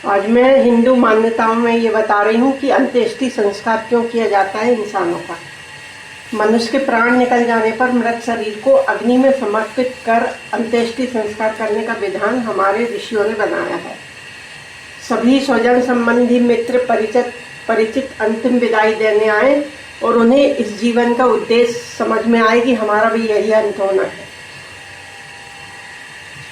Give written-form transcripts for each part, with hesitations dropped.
आज मैं हिंदू मान्यताओं में ये बता रही हूँ कि अंत्येष्टि संस्कार क्यों किया जाता है इंसानों का। मनुष्य के प्राण निकल जाने पर मृत शरीर को अग्नि में समर्पित कर अंत्येष्टि संस्कार करने का विधान हमारे ऋषियों ने बनाया है। सभी स्वजन संबंधी मित्र परिचित अंतिम विदाई देने आए और उन्हें इस जीवन का उद्देश्य समझ में आए कि हमारा भी यही अंत होना है।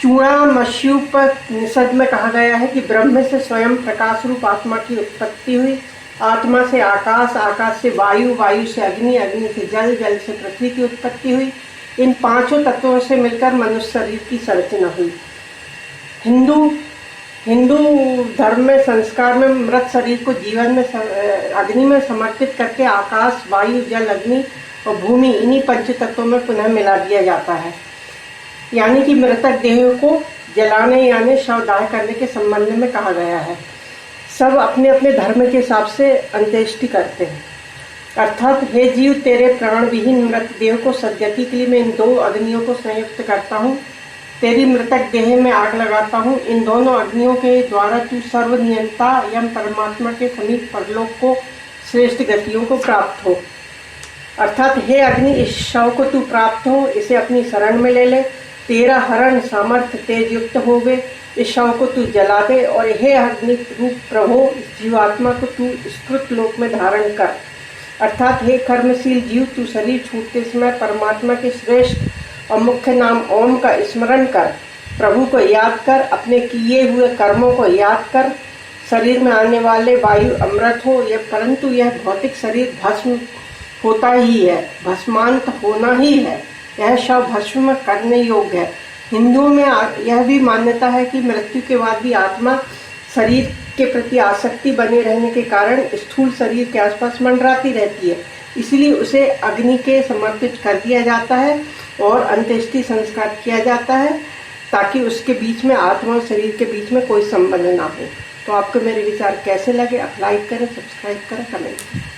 चूड़ामण्युपनिषद में कहा गया है कि ब्रह्म से स्वयं प्रकाश रूप आत्मा की उत्पत्ति हुई, आत्मा से आकाश, आकाश से वायु, वायु से अग्नि, अग्नि से जल, जल से पृथ्वी की उत्पत्ति हुई। इन पांचों तत्वों से मिलकर मनुष्य शरीर की संरचना हुई। हिंदू धर्म में संस्कार में मृत शरीर को जीवन में अग्नि में समर्पित करके आकाश, वायु, जल, अग्नि और भूमि, इन्हीं पंच तत्वों में पुनः मिला दिया जाता है। यानी कि मृतक देह को जलाने यानी शवदाह करने के संबंध में कहा गया है। सब अपने अपने धर्म के हिसाब से अंत्येष्टि करते हैं। अर्थात हे जीव, तेरे प्राण विहीन मृत देह को सद्गति के लिए मैं इन दो अग्नियों को संयुक्त करता हूँ। तेरी मृतक देह में आग लगाता हूँ। इन दोनों अग्नियों के द्वारा तू सर्वनियंता एवं परमात्मा के समीप परलोक को श्रेष्ठ गतियों को प्राप्त हो। अर्थात हे अग्नि, इस शव को तू प्राप्त हो, इसे अपनी शरण में ले ले। तेरा हरण सामर्थ्य तेज युक्त होवे, इस शव को तू जला दे। और हे अग्नि रूप प्रभो, इस जीवात्मा को तू स्कृत लोक में धारण कर। अर्थात हे कर्मशील जीव, तू शरीर छूटते समय परमात्मा के श्रेष्ठ और मुख्य नाम ओम का स्मरण कर, प्रभु को याद कर, अपने किए हुए कर्मों को याद कर। शरीर में आने वाले वायु अमृत हो, यह परंतु यह भौतिक शरीर भस्म होता ही है, भस्मांत होना ही है। यह शव भस्म करने योग्य है। हिंदुओं में यह भी मान्यता है कि मृत्यु के बाद भी आत्मा शरीर के प्रति आसक्ति बने रहने के कारण स्थूल शरीर के आसपास मंडराती रहती है, इसलिए उसे अग्नि के समर्पित कर दिया जाता है और अंत्येष्टि संस्कार किया जाता है, ताकि उसके बीच में आत्मा और शरीर के बीच में कोई संबंध ना हो। तो आपको मेरे विचार कैसे लगे? आप लाइक करें, सब्सक्राइब करें, कमेंट करें।